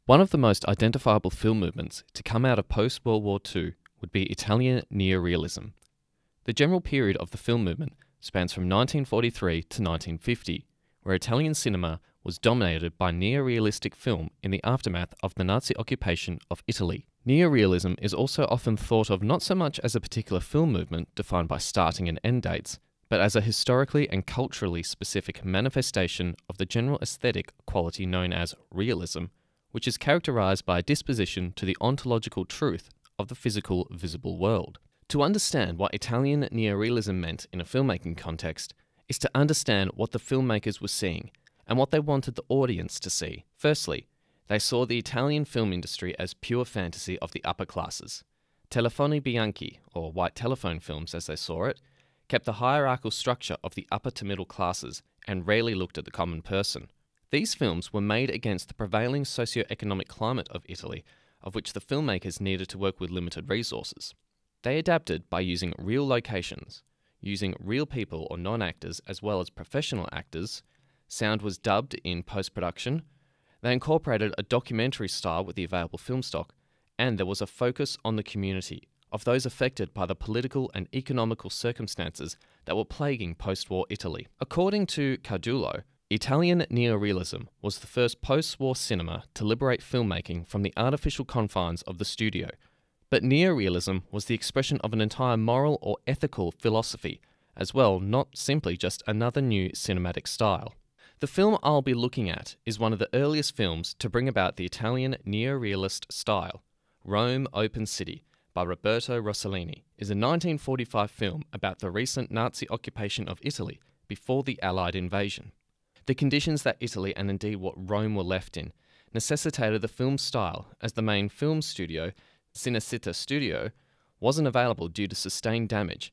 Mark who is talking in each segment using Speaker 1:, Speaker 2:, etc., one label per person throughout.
Speaker 1: One of the most identifiable film movements to come out of post-World War II would be Italian Neorealism. The general period of the film movement spans from 1943 to 1950, where Italian cinema was dominated by neorealistic film in the aftermath of the Nazi occupation of Italy. Neorealism is also often thought of not so much as a particular film movement defined by starting and end dates, but as a historically and culturally specific manifestation of the general aesthetic quality known as realism, which is characterized by a disposition to the ontological truth of the physical, visible world. To understand what Italian neorealism meant in a filmmaking context is to understand what the filmmakers were seeing and what they wanted the audience to see. Firstly, they saw the Italian film industry as pure fantasy of the upper classes. Telefoni bianchi, or white telephone films as they saw it, kept the hierarchical structure of the upper to middle classes and rarely looked at the common person. These films were made against the prevailing socio-economic climate of Italy, of which the filmmakers needed to work with limited resources. They adapted by using real locations, using real people or non-actors as well as professional actors. Sound was dubbed in post-production. They incorporated a documentary style with the available film stock, and there was a focus on the community, of those affected by the political and economical circumstances that were plaguing post-war Italy. According to Cardullo, Italian neorealism was the first post-war cinema to liberate filmmaking from the artificial confines of the studio, but neorealism was the expression of an entire moral or ethical philosophy, as well, not simply just another new cinematic style. The film I'll be looking at is one of the earliest films to bring about the Italian neorealist style. Rome Open City by Roberto Rossellini is a 1945 film about the recent Nazi occupation of Italy before the Allied invasion. The conditions that Italy and indeed what Rome were left in necessitated the film style, as the main film studio, Cinecittà Studio, wasn't available due to sustained damage.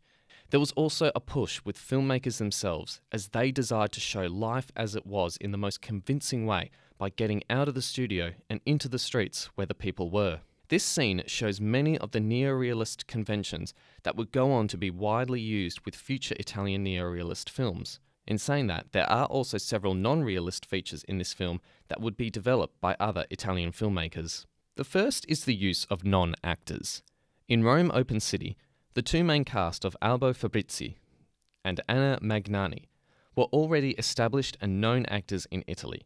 Speaker 1: There was also a push with filmmakers themselves, as they desired to show life as it was in the most convincing way by getting out of the studio and into the streets where the people were. This scene shows many of the neorealist conventions that would go on to be widely used with future Italian neorealist films. In saying that, there are also several non-realist features in this film that would be developed by other Italian filmmakers. The first is the use of non-actors. In Rome Open City, the two main cast of Albo Fabrizi and Anna Magnani were already established and known actors in Italy.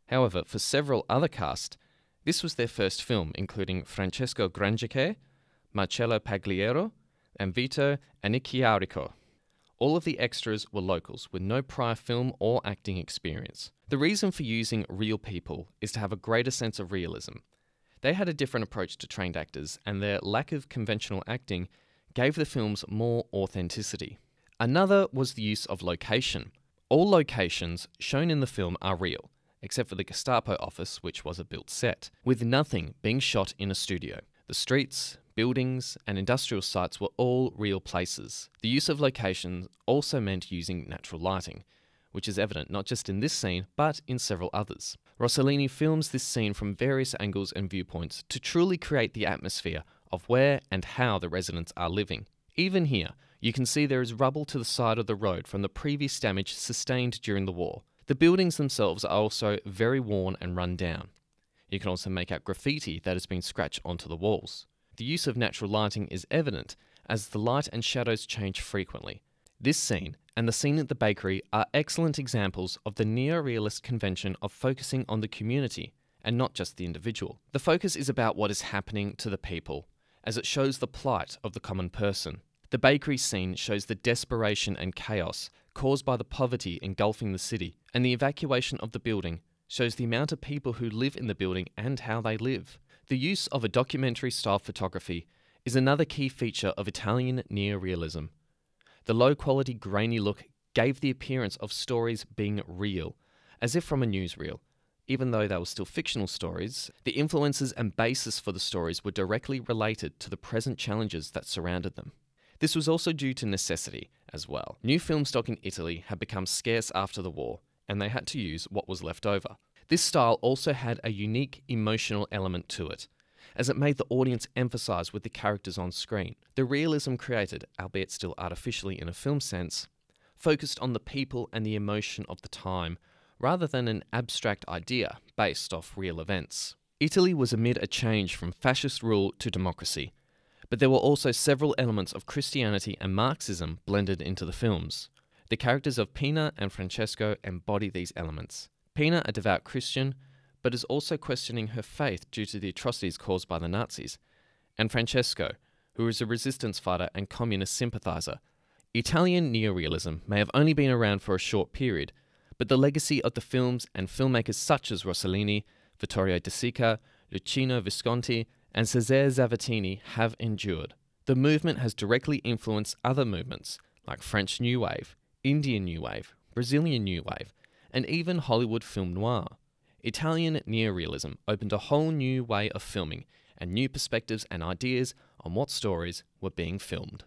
Speaker 1: However, for several other casts, this was their first film, including Francesco Grangiche, Marcello Pagliaro, and Vito Anicciarico. All of the extras were locals with no prior film or acting experience. The reason for using real people is to have a greater sense of realism. They had a different approach to trained actors, and their lack of conventional acting gave the films more authenticity. Another was the use of location. All locations shown in the film are real, except for the Gestapo office, which was a built set, with nothing being shot in a studio. The streets, buildings, and industrial sites were all real places. The use of locations also meant using natural lighting, which is evident not just in this scene, but in several others. Rossellini films this scene from various angles and viewpoints to truly create the atmosphere of where and how the residents are living. Even here, you can see there is rubble to the side of the road from the previous damage sustained during the war. The buildings themselves are also very worn and run down. You can also make out graffiti that has been scratched onto the walls. The use of natural lighting is evident, as the light and shadows change frequently. This scene and the scene at the bakery are excellent examples of the neorealist convention of focusing on the community and not just the individual. The focus is about what is happening to the people, as it shows the plight of the common person. The bakery scene shows the desperation and chaos caused by the poverty engulfing the city, and the evacuation of the building shows the amount of people who live in the building and how they live. The use of a documentary-style photography is another key feature of Italian neorealism. The low-quality, grainy look gave the appearance of stories being real, as if from a newsreel. Even though they were still fictional stories, the influences and basis for the stories were directly related to the present challenges that surrounded them. This was also due to necessity as well. New film stock in Italy had become scarce after the war, and they had to use what was left over. This style also had a unique emotional element to it, as it made the audience emphasize with the characters on screen. The realism created, albeit still artificially in a film sense, focused on the people and the emotion of the time, rather than an abstract idea based off real events. Italy was amid a change from fascist rule to democracy, but there were also several elements of Christianity and Marxism blended into the films. The characters of Pina and Francesco embody these elements. Pina, a devout Christian, but is also questioning her faith due to the atrocities caused by the Nazis, and Francesco, who is a resistance fighter and communist sympathizer. Italian neorealism may have only been around for a short period, but the legacy of the films and filmmakers such as Rossellini, Vittorio De Sica, Luchino Visconti, and Cesare Zavattini have endured. The movement has directly influenced other movements like French New Wave, Indian New Wave, Brazilian New Wave, and even Hollywood film noir. Italian neorealism opened a whole new way of filming and new perspectives and ideas on what stories were being filmed.